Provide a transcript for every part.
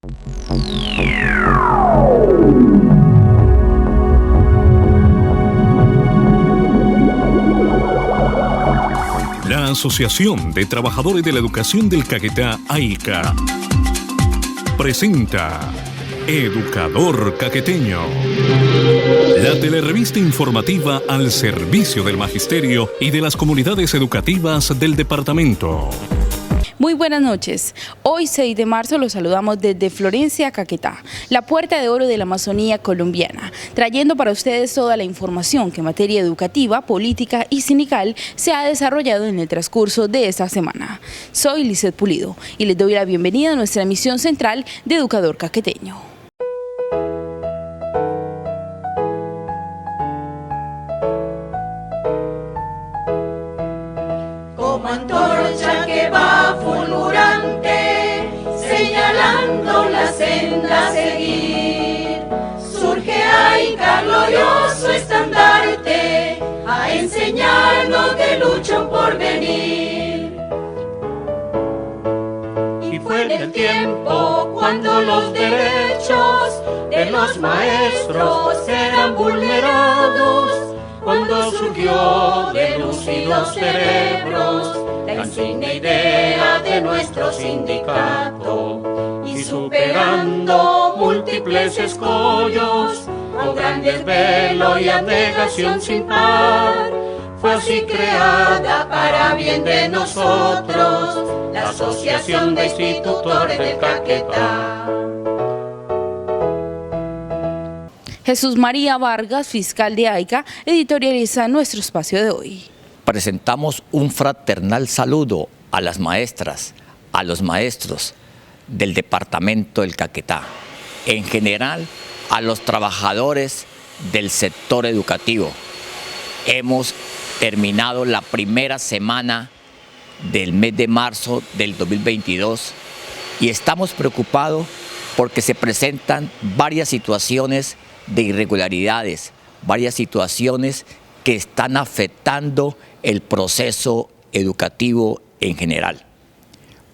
La Asociación de Trabajadores de la Educación del Caquetá, AICA, presenta Educador Caqueteño, la telerevista informativa al servicio del magisterio y de las comunidades educativas del departamento. Muy buenas noches. Hoy 6 de marzo los saludamos desde Florencia, Caquetá, la puerta de oro de la Amazonía colombiana, trayendo para ustedes toda la información que en materia educativa, política y sindical se ha desarrollado en el transcurso de esta semana. Soy Lizeth Pulido y les doy la bienvenida a nuestra emisión central de Educador Caqueteño. Como antorcha que va fulgurante, señalando la senda a seguir, surge AICA, glorioso estandarte, a enseñarnos de lucha un porvenir. Y fue en el tiempo cuando los derechos de los maestros eran vulnerados, cuando surgió de lúcidos cerebros la insigne idea de nuestro sindicato, y superando múltiples escollos, con gran desvelo y abnegación sin par, fue así creada para bien de nosotros la Asociación de Institutores del Caquetá. Jesús María Vargas, fiscal de AICA, editorializa nuestro espacio de hoy. Presentamos un fraternal saludo a las maestras, a los maestros del departamento del Caquetá, en general a los trabajadores del sector educativo. Hemos terminado la primera semana del mes de marzo del 2022 y estamos preocupados porque se presentan varias situaciones de irregularidades, varias situaciones que están afectando el proceso educativo en general.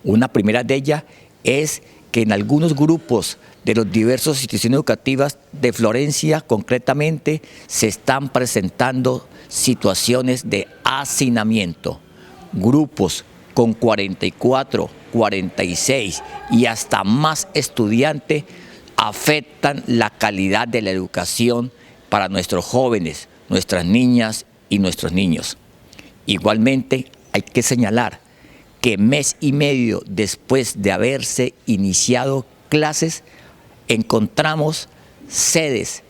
Una primera de ellas es que en algunos grupos de las diversas instituciones educativas de Florencia, concretamente, se están presentando situaciones de hacinamiento. Grupos con 44, 46 y hasta más estudiantes afectan la calidad de la educación para nuestros jóvenes, nuestras niñas y nuestros niños. Igualmente, hay que señalar que mes y medio después de haberse iniciado clases, encontramos sedes,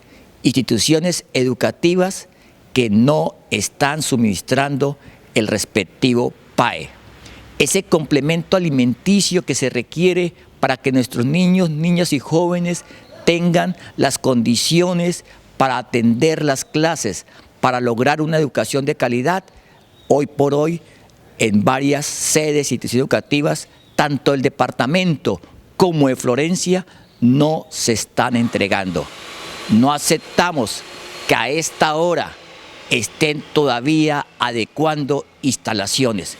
instituciones educativas que no están suministrando el respectivo PAE. Ese complemento alimenticio que se requiere para que nuestros niños, niñas y jóvenes tengan las condiciones para atender las clases, para lograr una educación de calidad. Hoy por hoy, en varias sedes y instituciones educativas, tanto el departamento como de Florencia, no se están entregando. No aceptamos que a esta hora estén todavía adecuando instalaciones.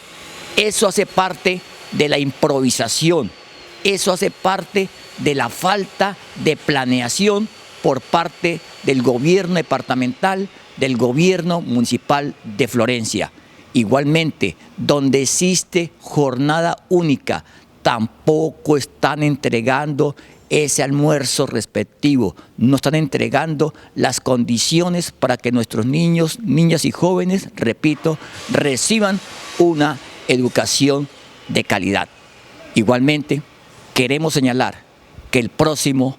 Eso hace parte de la improvisación. Eso hace parte de la falta de planeación por parte del gobierno departamental, del gobierno municipal de Florencia. Igualmente, donde existe jornada única, tampoco están entregando ese almuerzo respectivo, no están entregando las condiciones para que nuestros niños, niñas y jóvenes, repito, reciban una educación de calidad. Igualmente, queremos señalar que el próximo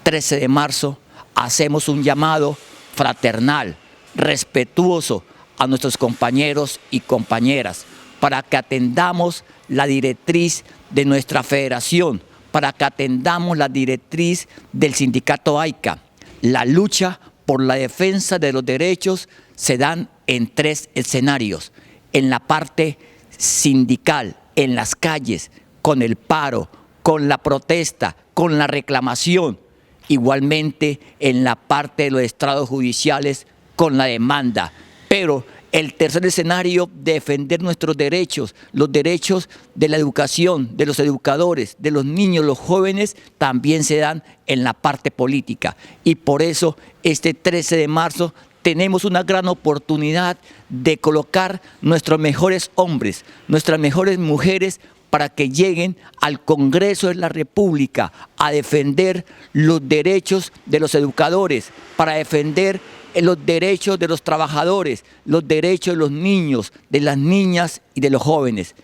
13 de marzo hacemos un llamado fraternal, respetuoso a nuestros compañeros y compañeras para que atendamos la directriz de nuestra federación, para que atendamos la directriz del sindicato AICA. La lucha por la defensa de los derechos se dan en 3 escenarios: en la parte sindical, en las calles, con el paro, con la protesta, con la reclamación; igualmente en la parte de los estrados judiciales, con la demanda. Pero El tercer escenario, defender nuestros derechos, los derechos de la educación, de los educadores, de los niños, los jóvenes, también se dan en la parte política. Y por eso, este 13 de marzo, tenemos una gran oportunidad de colocar nuestros mejores hombres, nuestras mejores mujeres, para que lleguen al Congreso de la República a defender los derechos de los educadores, para defender los derechos de los trabajadores, los derechos de los niños, de las niñas y de los jóvenes.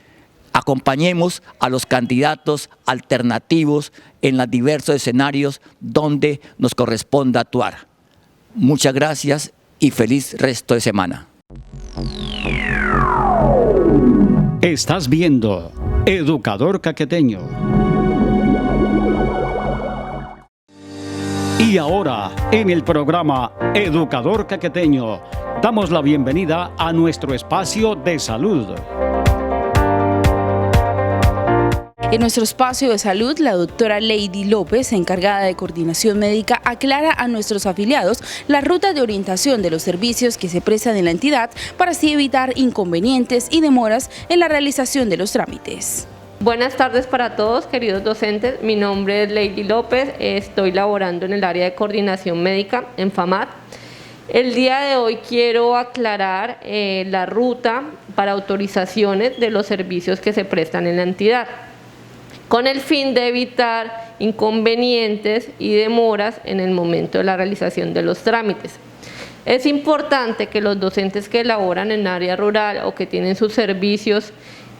Acompañemos a los candidatos alternativos en los diversos escenarios donde nos corresponda actuar. Muchas gracias y feliz resto de semana. Estás viendo Educador Caqueteño. Y ahora, en el programa Educador Caqueteño, damos la bienvenida a nuestro espacio de salud. En nuestro espacio de salud, la doctora Lady López, encargada de coordinación médica, aclara a nuestros afiliados las rutas de orientación de los servicios que se prestan en la entidad para así evitar inconvenientes y demoras en la realización de los trámites. Buenas tardes para todos, queridos docentes. Mi nombre es Lady López, estoy laborando en el área de coordinación médica en FAMAT. El día de hoy quiero aclarar la ruta para autorizaciones de los servicios que se prestan en la entidad, con el fin de evitar inconvenientes y demoras en el momento de la realización de los trámites. Es importante que los docentes que laboran en área rural o que tienen sus servicios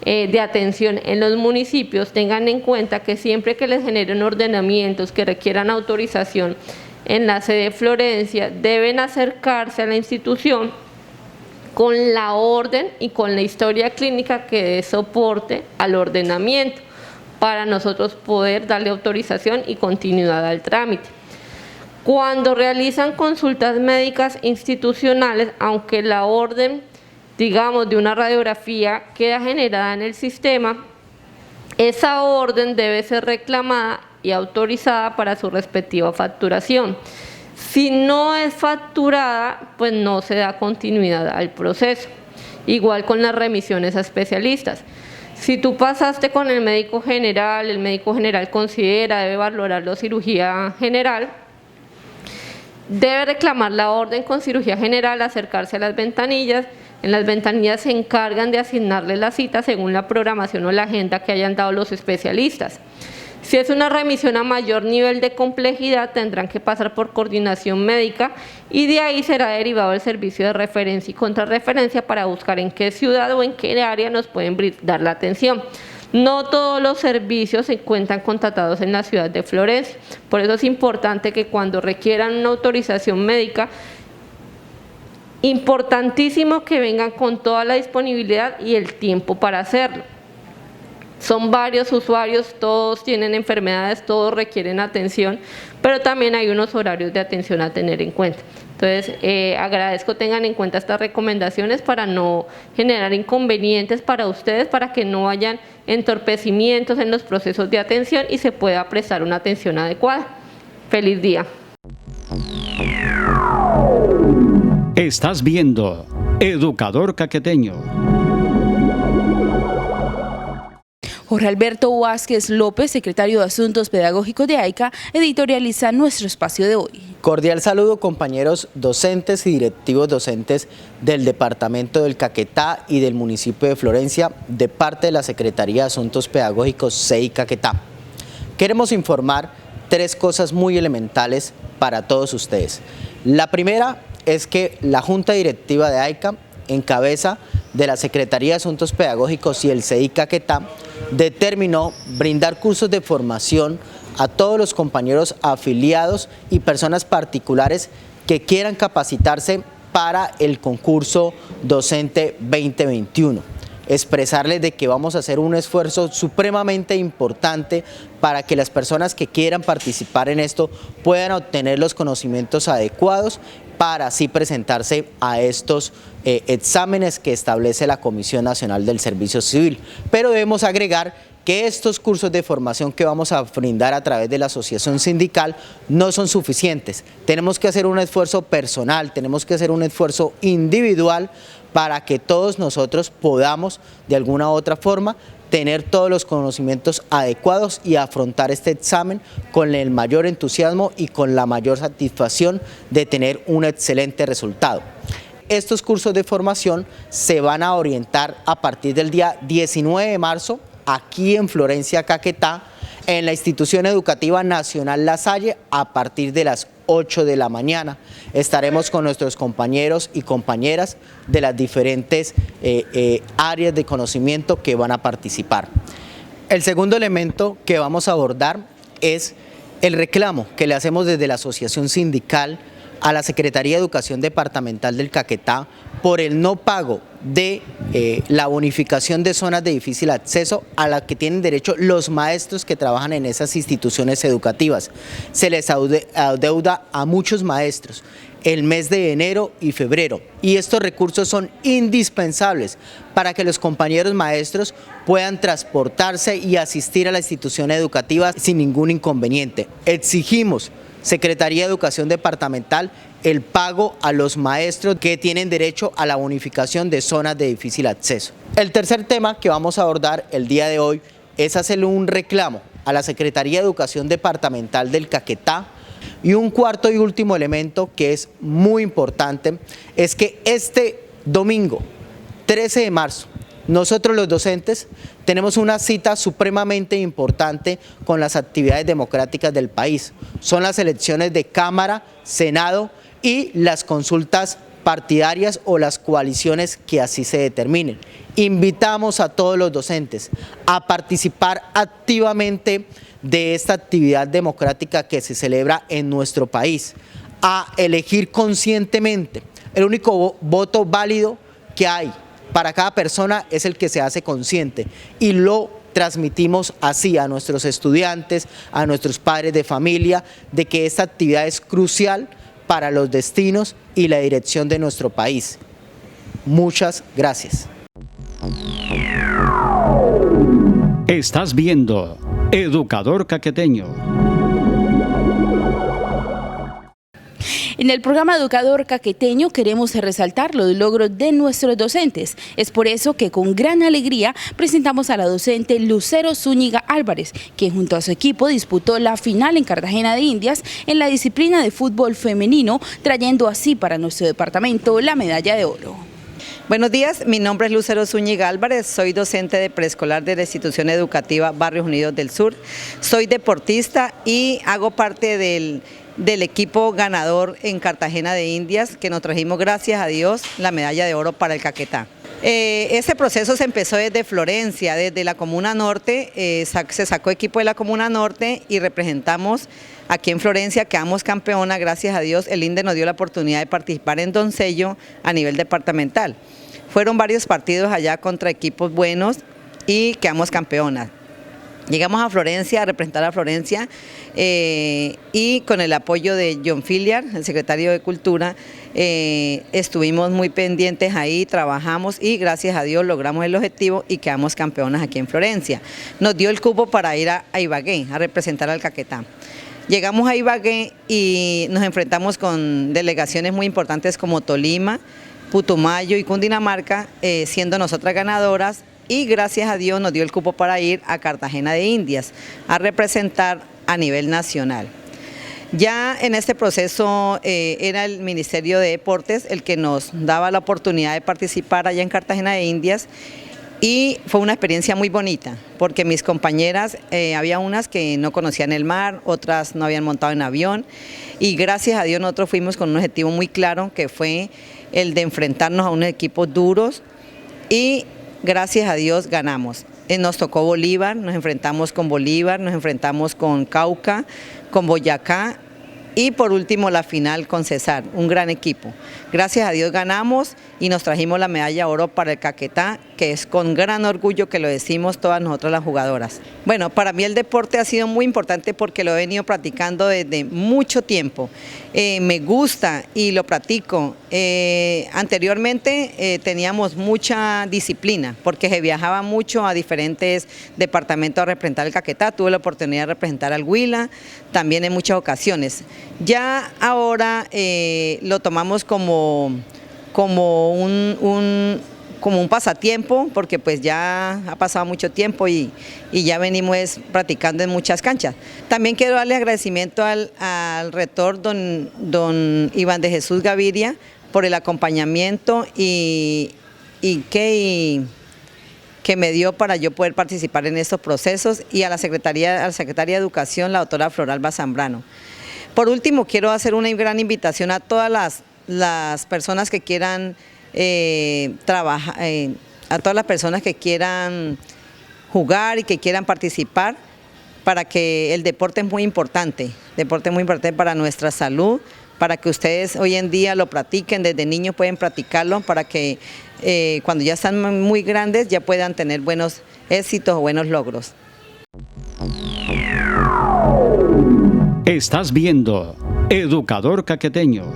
de atención en los municipios tengan en cuenta que siempre que les generen ordenamientos que requieran autorización en la sede de Florencia, deben acercarse a la institución con la orden y con la historia clínica que dé soporte al ordenamiento para nosotros poder darle autorización y continuidad al trámite. Cuando realizan consultas médicas institucionales, aunque la orden, digamos, de una radiografía queda generada en el sistema, esa orden debe ser reclamada y autorizada para su respectiva facturación. Si no es facturada, pues no se da continuidad al proceso. Igual con las remisiones a especialistas. Si tú pasaste con el médico general considera, debe valorarlo cirugía general, debe reclamar la orden con cirugía general, acercarse a las ventanillas. En las ventanillas se encargan de asignarle la cita según la programación o la agenda que hayan dado los especialistas. Si es una remisión a mayor nivel de complejidad, tendrán que pasar por coordinación médica y de ahí será derivado el servicio de referencia y contrarreferencia para buscar en qué ciudad o en qué área nos pueden brindar la atención. No todos los servicios se encuentran contratados en la ciudad de Florencia, por eso es importante que cuando requieran una autorización médica, importantísimo que vengan con toda la disponibilidad y el tiempo para hacerlo. Son varios usuarios, todos tienen enfermedades, todos requieren atención, pero también hay unos horarios de atención a tener en cuenta. Entonces, agradezco tengan en cuenta estas recomendaciones para no generar inconvenientes para ustedes, para que no hayan entorpecimientos en los procesos de atención y se pueda prestar una atención adecuada. Feliz día. Estás viendo Educador Caqueteño. Jorge Alberto Vázquez López, secretario de Asuntos Pedagógicos de AICA, editorializa nuestro espacio de hoy. Cordial saludo, compañeros docentes y directivos docentes del Departamento del Caquetá y del municipio de Florencia, de parte de la Secretaría de Asuntos Pedagógicos CEI Caquetá. Queremos informar tres cosas muy elementales para todos ustedes. La primera es que la Junta Directiva de AICA, en cabeza de la Secretaría de Asuntos Pedagógicos y el CEI Caquetá, determinó brindar cursos de formación a todos los compañeros afiliados y personas particulares que quieran capacitarse para el concurso docente 2021. Expresarles de que vamos a hacer un esfuerzo supremamente importante para que las personas que quieran participar en esto puedan obtener los conocimientos adecuados para así presentarse a estos exámenes que establece la Comisión Nacional del Servicio Civil. Pero debemos agregar que estos cursos de formación que vamos a brindar a través de la asociación sindical no son suficientes. Tenemos que hacer un esfuerzo personal, tenemos que hacer un esfuerzo individual para que todos nosotros podamos de alguna u otra forma tener todos los conocimientos adecuados y afrontar este examen con el mayor entusiasmo y con la mayor satisfacción de tener un excelente resultado. Estos cursos de formación se van a orientar a partir del día 19 de marzo aquí en Florencia, Caquetá, en la Institución Educativa Nacional La Salle a partir de las 8 de la mañana. Estaremos con nuestros compañeros y compañeras de las diferentes áreas de conocimiento que van a participar. El segundo elemento que vamos a abordar es el reclamo que le hacemos desde la Asociación Sindical a la Secretaría de Educación Departamental del Caquetá por el no pago de la bonificación de zonas de difícil acceso a la que tienen derecho los maestros que trabajan en esas instituciones educativas. Se les adeuda a muchos maestros el mes de enero y febrero y estos recursos son indispensables para que los compañeros maestros puedan transportarse y asistir a la institución educativa sin ningún inconveniente. Exigimos, Secretaría de Educación Departamental, el pago a los maestros que tienen derecho a la bonificación de zonas de difícil acceso. El tercer tema que vamos a abordar el día de hoy es hacerle un reclamo a la Secretaría de Educación Departamental del Caquetá. Y un cuarto y último elemento que es muy importante es que este domingo, 13 de marzo, nosotros los docentes tenemos una cita supremamente importante con las actividades democráticas del país. Son las elecciones de Cámara, Senado y las consultas partidarias o las coaliciones que así se determinen. Invitamos a todos los docentes a participar activamente de esta actividad democrática que se celebra en nuestro país, a elegir conscientemente. El único voto válido que hay para cada persona es el que se hace consciente y lo transmitimos así a nuestros estudiantes, a nuestros padres de familia, de que esta actividad es crucial para los destinos y la dirección de nuestro país. Muchas gracias. Estás viendo Educador Caqueteño. En el programa Educador Caqueteño queremos resaltar los logros de nuestros docentes. Es por eso que con gran alegría presentamos a la docente Lucero Zúñiga Álvarez, quien junto a su equipo disputó la final en Cartagena de Indias en la disciplina de fútbol femenino, trayendo así para nuestro departamento la medalla de oro. Buenos días, mi nombre es Lucero Zúñiga Álvarez, soy docente de preescolar de la institución educativa Barrios Unidos del Sur, soy deportista y hago parte del equipo ganador en Cartagena de Indias, que nos trajimos, gracias a Dios, la medalla de oro para el Caquetá. Este proceso se empezó desde Florencia, desde la Comuna Norte, se sacó equipo de la Comuna Norte y representamos aquí en Florencia, quedamos campeona, gracias a Dios, el INDE nos dio la oportunidad de participar en Doncello a nivel departamental. Fueron varios partidos allá contra equipos buenos y quedamos campeonas. Llegamos a Florencia, a representar a Florencia y con el apoyo de John Filiar, el secretario de Cultura, estuvimos muy pendientes ahí, trabajamos y gracias a Dios logramos el objetivo y quedamos campeonas aquí en Florencia. Nos dio el cupo para ir a Ibagué, a representar al Caquetá. Llegamos a Ibagué y nos enfrentamos con delegaciones muy importantes como Tolima, Putumayo y Cundinamarca, siendo nosotras ganadoras. Y gracias a Dios nos dio el cupo para ir a Cartagena de Indias a representar a nivel nacional. Ya en este proceso era el Ministerio de Deportes el que nos daba la oportunidad de participar allá en Cartagena de Indias y fue una experiencia muy bonita porque mis compañeras, había unas que no conocían el mar, otras no habían montado en avión y gracias a Dios nosotros fuimos con un objetivo muy claro que fue el de enfrentarnos a unos equipos duros y gracias a Dios ganamos. Nos tocó Bolívar, nos enfrentamos con Bolívar, nos enfrentamos con Cauca, con Boyacá Y por último la final con Cesar, un gran equipo. Gracias a Dios ganamos y nos trajimos la medalla de oro para el Caquetá, que es con gran orgullo que lo decimos todas nosotras las jugadoras. Bueno, para mí el deporte ha sido muy importante porque lo he venido practicando desde mucho tiempo. Me gusta y lo practico. Anteriormente teníamos mucha disciplina porque se viajaba mucho a diferentes departamentos a representar el Caquetá. Tuve la oportunidad de representar al Huila también en muchas ocasiones. Ya ahora lo tomamos como un pasatiempo, porque pues ya ha pasado mucho tiempo y ya venimos practicando en muchas canchas. También quiero darle agradecimiento al rector don Iván de Jesús Gaviria por el acompañamiento y que me dio para yo poder participar en estos procesos, y a la secretaria de Educación, la doctora Floralba Zambrano. Por último, quiero hacer una gran invitación a todas las personas que quieran trabajar, a todas las personas que quieran jugar y que quieran participar, para que el deporte es muy importante, para nuestra salud, para que ustedes hoy en día lo practiquen, desde niños pueden practicarlo, para que cuando ya están muy grandes ya puedan tener buenos éxitos o buenos logros. Estás viendo Educador Caqueteño.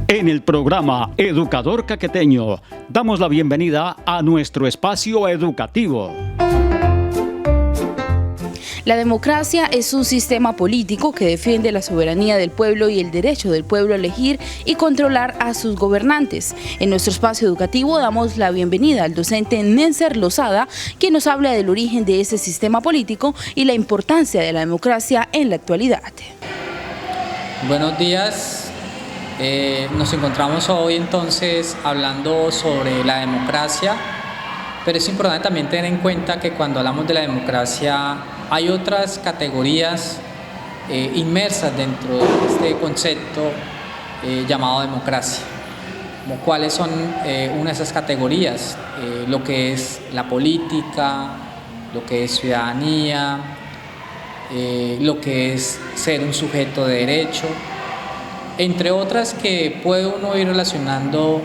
En el programa Educador Caqueteño damos la bienvenida a nuestro espacio educativo. La democracia es un sistema político que defiende la soberanía del pueblo y el derecho del pueblo a elegir y controlar a sus gobernantes. En nuestro espacio educativo damos la bienvenida al docente Nencer Lozada, quien nos habla del origen de ese sistema político y la importancia de la democracia en la actualidad. Buenos días. Nos encontramos hoy entonces hablando sobre la democracia, pero es importante también tener en cuenta que cuando hablamos de la democracia hay otras categorías inmersas dentro de este concepto llamado democracia. Como cuáles son una de esas categorías, lo que es la política, lo que es ciudadanía, lo que es ser un sujeto de derecho, entre otras que puede uno ir relacionando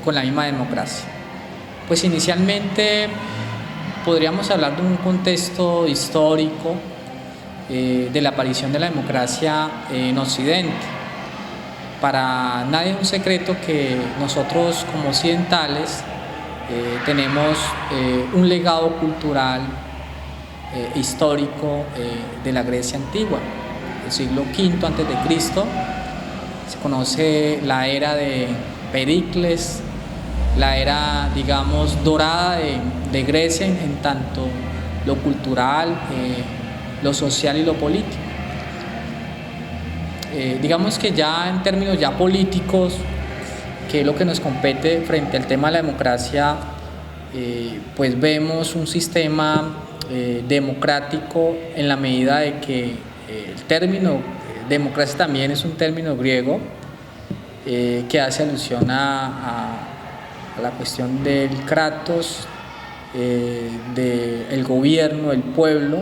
con la misma democracia. Pues inicialmente podríamos hablar de un contexto histórico de la aparición de la democracia en Occidente. Para nadie es un secreto que nosotros como occidentales tenemos un legado cultural histórico de la Grecia antigua, del siglo V a.C. Se conoce la era de Pericles, la era, digamos, dorada de Grecia en tanto lo cultural, lo social y lo político. Digamos que ya en términos ya políticos, que es lo que nos compete frente al tema de la democracia, pues vemos un sistema democrático en la medida de que el término democracia también es un término griego que hace alusión a la cuestión del kratos, del gobierno, del pueblo,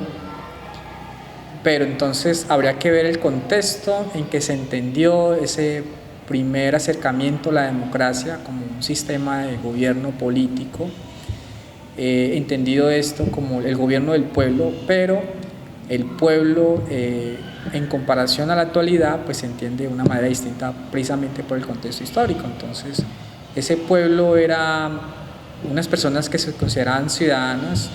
pero entonces habría que ver el contexto en que se entendió ese primer acercamiento a la democracia como un sistema de gobierno político, entendido esto como el gobierno del pueblo, pero el pueblo en comparación a la actualidad pues se entiende de una manera distinta precisamente por el contexto histórico. Entonces ese pueblo era unas personas que se consideraban ciudadanas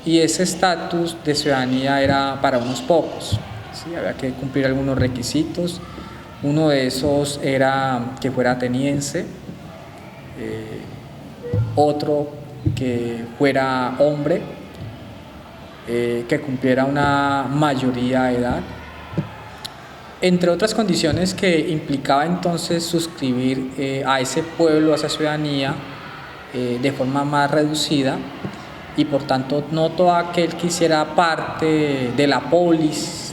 y ese estatus de ciudadanía era para unos pocos, ¿sí? Había que cumplir algunos requisitos. Uno de esos era que fuera ateniense, otro que fuera hombre, que cumpliera una mayoría de edad, entre otras condiciones que implicaba entonces suscribir a ese pueblo, a esa ciudadanía, de forma más reducida, y por tanto no todo aquel que hiciera parte de la polis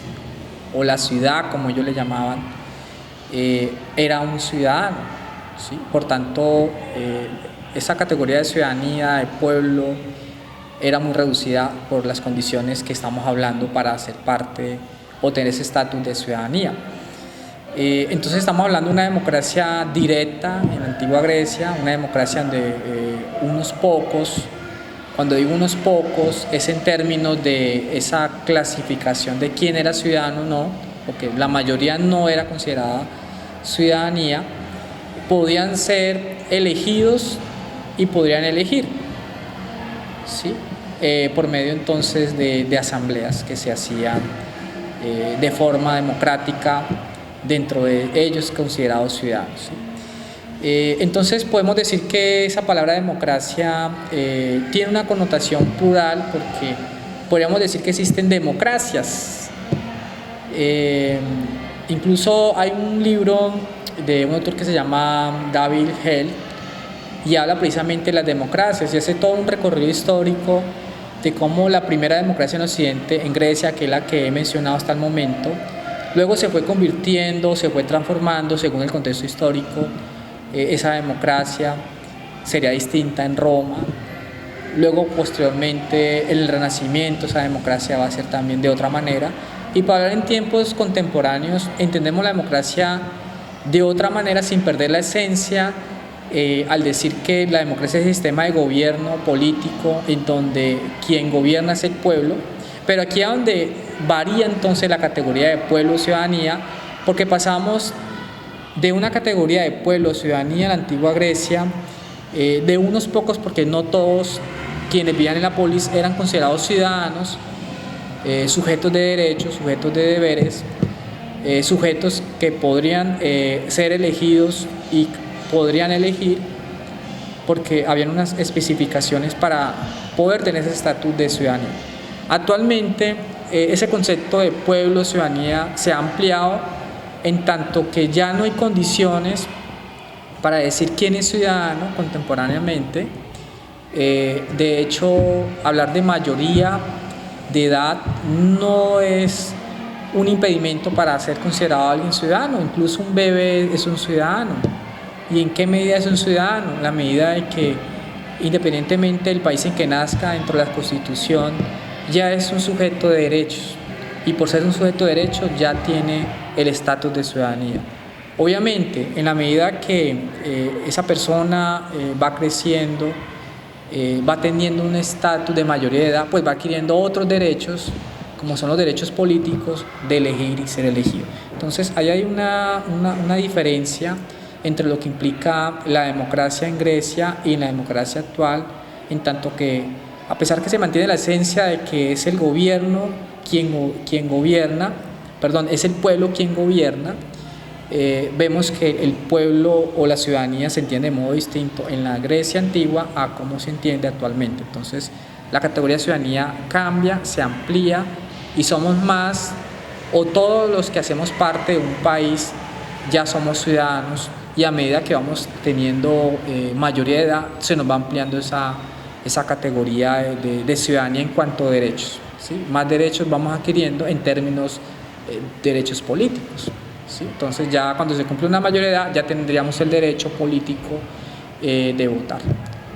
o la ciudad, como ellos le llamaban, era un ciudadano, ¿sí? Por tanto, esa categoría de ciudadanía, de pueblo, era muy reducida por las condiciones que estamos hablando para ser parte o tener ese estatus de ciudadanía. Entonces estamos hablando de una democracia directa en la antigua Grecia, una democracia donde unos pocos, cuando digo unos pocos, es en términos de esa clasificación de quién era ciudadano o no, porque la mayoría no era considerada ciudadanía, podían ser elegidos y podrían elegir, ¿sí? Por medio entonces de asambleas que se hacían de forma democrática dentro de ellos considerados ciudadanos, ¿sí? Entonces podemos decir que esa palabra democracia tiene una connotación plural, porque podríamos decir que existen democracias. Incluso hay un libro de un autor que se llama David Hell y habla precisamente de las democracias y hace todo un recorrido histórico de cómo la primera democracia en Occidente, en Grecia, que es la que he mencionado hasta el momento, luego se fue convirtiendo, se fue transformando según el contexto histórico. Esa democracia sería distinta en Roma. Luego, posteriormente, el Renacimiento, esa democracia va a ser también de otra manera. Y para hablar en tiempos contemporáneos, entendemos la democracia de otra manera, sin perder la esencia, al decir que la democracia es el sistema de gobierno político en donde quien gobierna es el pueblo. Pero aquí es donde varía entonces la categoría de pueblo o ciudadanía, porque pasamos de una categoría de pueblo o ciudadanía en la antigua Grecia, de unos pocos, porque no todos quienes vivían en la polis eran considerados ciudadanos, sujetos de derechos, sujetos de deberes, sujetos que podrían ser elegidos y podrían elegir, porque habían unas especificaciones para poder tener ese estatus de ciudadanía. Actualmente ese concepto de pueblo o ciudadanía se ha ampliado en tanto que ya no hay condiciones para decir quién es ciudadano contemporáneamente. De hecho, hablar de mayoría de edad no es un impedimento para ser considerado alguien ciudadano. Incluso un bebé es un ciudadano. ¿Y en qué medida es un ciudadano? La medida de que, independientemente del país en que nazca, dentro de la Constitución, ya es un sujeto de derechos. Y por ser un sujeto de derechos ya tiene el estatus de ciudadanía. Obviamente, en la medida que esa persona va creciendo, va teniendo un estatus de mayoría de edad, pues va adquiriendo otros derechos, como son los derechos políticos de elegir y ser elegido. Entonces, ahí hay una diferencia entre lo que implica la democracia en Grecia y la democracia actual, en tanto que, a pesar que se mantiene la esencia de que es el gobierno quien gobierna, es el pueblo quien gobierna, vemos que el pueblo o la ciudadanía se entiende de modo distinto en la Grecia antigua a cómo se entiende actualmente. Entonces, la categoría de ciudadanía cambia, se amplía y somos más, o todos los que hacemos parte de un país ya somos ciudadanos, y a medida que vamos teniendo mayoría de edad se nos va ampliando esa categoría de ciudadanía en cuanto a derechos, ¿sí? Más derechos vamos adquiriendo en términos derechos políticos, ¿sí? Entonces ya cuando se cumple una mayoría de edad ya tendríamos el derecho político de votar,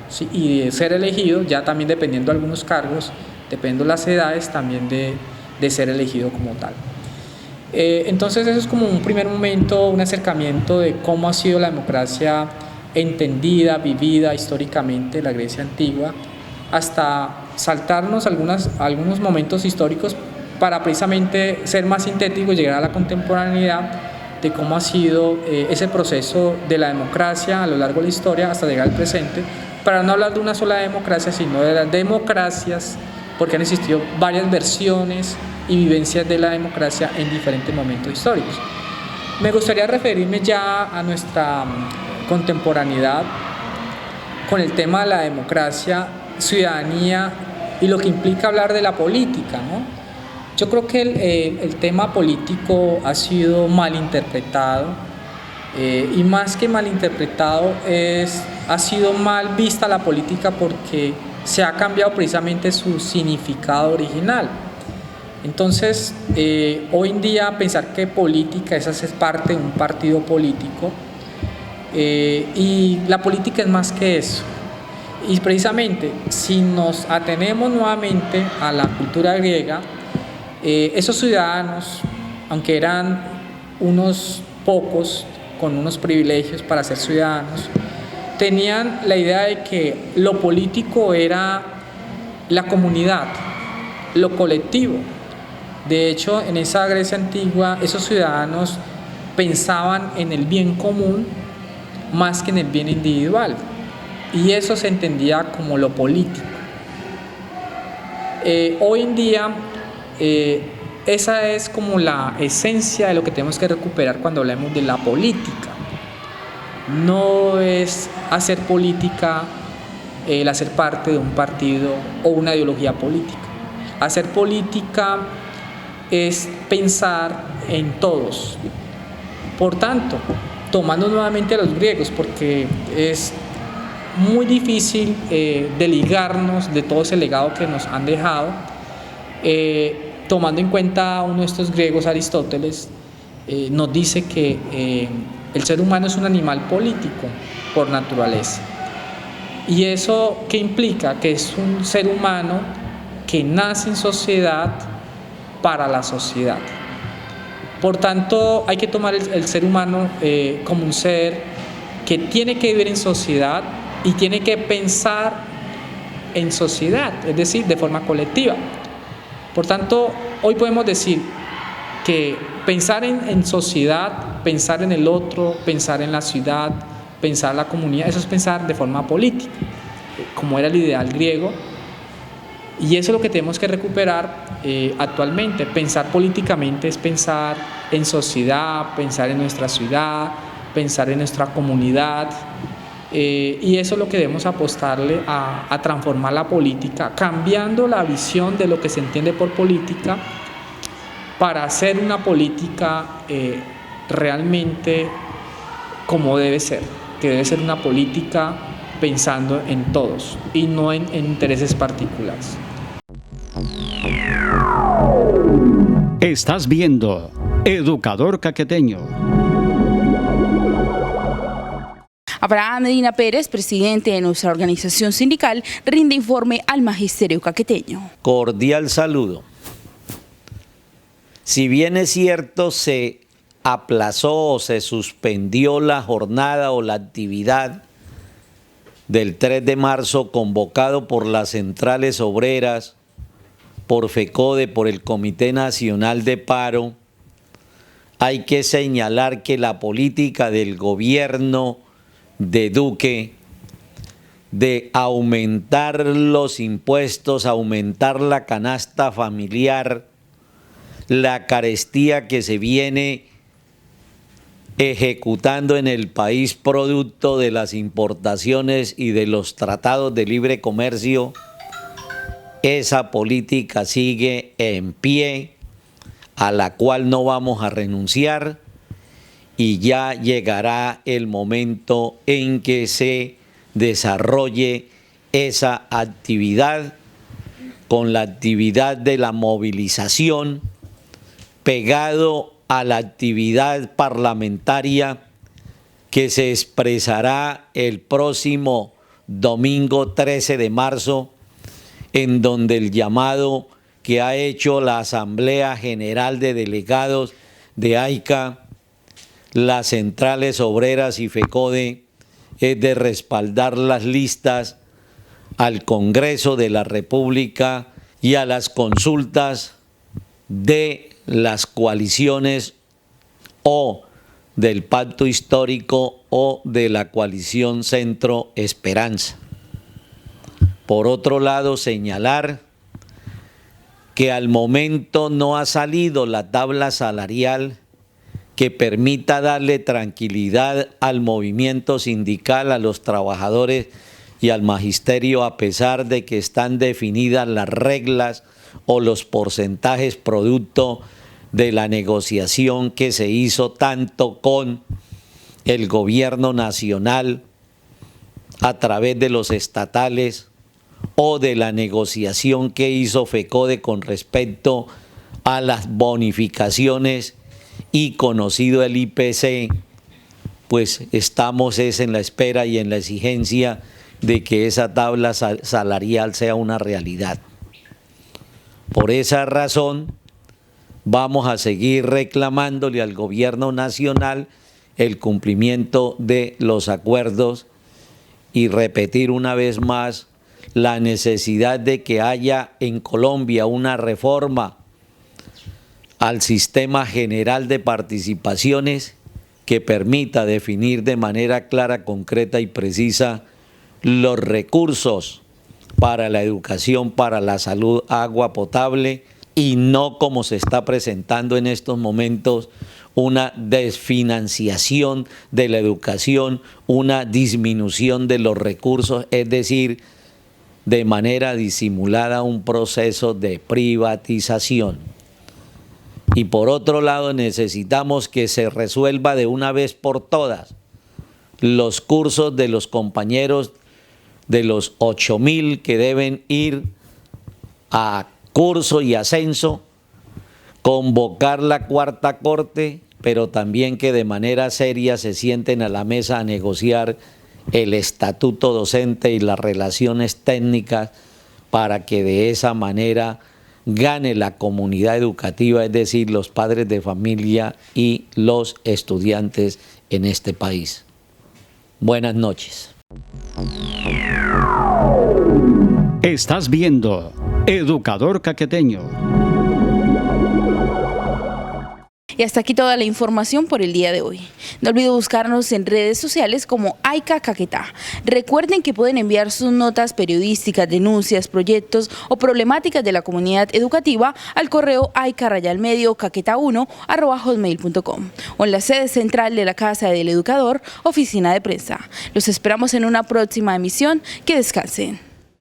¿sí? Y de ser elegido, ya también dependiendo de algunos cargos, dependiendo de las edades, también de ser elegido como tal. Entonces eso es como un primer momento, un acercamiento de cómo ha sido la democracia entendida, vivida históricamente en la Grecia antigua, hasta saltarnos algunos momentos históricos para precisamente ser más sintético y llegar a la contemporaneidad de cómo ha sido ese proceso de la democracia a lo largo de la historia hasta llegar al presente, para no hablar de una sola democracia, sino de las democracias, porque han existido varias versiones y vivencias de la democracia en diferentes momentos históricos. Me gustaría referirme ya a nuestra contemporaneidad con el tema de la democracia, ciudadanía y lo que implica hablar de la política, ¿no? Yo creo que el tema político ha sido malinterpretado, y más que malinterpretado ha sido mal vista la política porque se ha cambiado precisamente su significado original. Entonces, hoy en día pensar que política es hacer parte de un partido político, y la política es más que eso. Y precisamente, si nos atenemos nuevamente a la cultura griega, esos ciudadanos, aunque eran unos pocos con unos privilegios para ser ciudadanos, tenían la idea de que lo político era la comunidad, lo colectivo. De hecho, en esa Grecia antigua, esos ciudadanos pensaban en el bien común más que en el bien individual, y eso se entendía como lo político. Hoy en día, esa es como la esencia de lo que tenemos que recuperar cuando hablamos de la política. No es hacer política el hacer parte de un partido o una ideología política. Hacer política es pensar en todos. Por tanto, tomando nuevamente a los griegos, porque es muy difícil desligarnos de todo ese legado que nos han dejado, tomando en cuenta a uno de estos griegos, Aristóteles, nos dice que el ser humano es un animal político por naturaleza. ¿Y eso qué implica? Que es un ser humano que nace en sociedad para la sociedad. Por tanto, hay que tomar el ser humano como un ser que tiene que vivir en sociedad y tiene que pensar en sociedad, es decir, de forma colectiva. Por tanto, hoy podemos decir que pensar en sociedad, pensar en el otro, pensar en la ciudad, pensar en la comunidad, eso es pensar de forma política, como era el ideal griego, y eso es lo que tenemos que recuperar actualmente. Pensar políticamente es pensar en sociedad, pensar en nuestra ciudad, pensar en nuestra comunidad, y eso es lo que debemos apostarle a transformar la política, cambiando la visión de lo que se entiende por política para hacer una política realmente como debe ser, que debe ser una política pensando en todos y no en intereses particulares. Estás viendo Educador Caqueteño. Abraham Medina Pérez, presidente de nuestra organización sindical, rinde informe al Magisterio Caqueteño. Cordial saludo. Si bien es cierto, se aplazó o se suspendió la jornada o la actividad del 3 de marzo convocado por las centrales obreras, por FECODE, por el Comité Nacional de Paro, hay que señalar que la política del gobierno de Duque de aumentar los impuestos, aumentar la canasta familiar, la carestía que se viene ejecutando en el país producto de las importaciones y de los tratados de libre comercio, esa política sigue en pie, a la cual no vamos a renunciar, y ya llegará el momento en que se desarrolle esa actividad con la actividad de la movilización, pegado a la actividad parlamentaria que se expresará el próximo domingo 13 de marzo, en donde el llamado que ha hecho la Asamblea General de Delegados de AICA, las centrales obreras y FECODE, es de respaldar las listas al Congreso de la República y a las consultas de las coaliciones o del Pacto Histórico o de la coalición Centro Esperanza. Por otro lado, señalar que al momento no ha salido la tabla salarial que permita darle tranquilidad al movimiento sindical, a los trabajadores y al magisterio, a pesar de que están definidas las reglas o los porcentajes producto de la negociación que se hizo tanto con el gobierno nacional a través de los estatales o de la negociación que hizo FECODE con respecto a las bonificaciones y conocido el IPC, pues estamos en la espera y en la exigencia de que esa tabla salarial sea una realidad. Por esa razón, vamos a seguir reclamándole al gobierno nacional el cumplimiento de los acuerdos y repetir una vez más la necesidad de que haya en Colombia una reforma al sistema general de participaciones que permita definir de manera clara, concreta y precisa los recursos para la educación, para la salud, agua potable, y no como se está presentando en estos momentos una desfinanciación de la educación, una disminución de los recursos, es decir, de manera disimulada un proceso de privatización. Y por otro lado necesitamos que se resuelva de una vez por todas los cursos de los compañeros de los 8.000 que deben ir a curso y ascenso, convocar la cuarta corte, pero también que de manera seria se sienten a la mesa a negociar el estatuto docente y las relaciones técnicas para que de esa manera gane la comunidad educativa, es decir, los padres de familia y los estudiantes en este país. Buenas noches. Estás viendo Educador Caqueteño. Y hasta aquí toda la información por el día de hoy. No olviden buscarnos en redes sociales como AICA Caquetá. Recuerden que pueden enviar sus notas periodísticas, denuncias, proyectos o problemáticas de la comunidad educativa al correo aica_caqueta1@hotmail.com o en la sede central de la Casa del Educador, Oficina de Prensa. Los esperamos en una próxima emisión. Que descansen.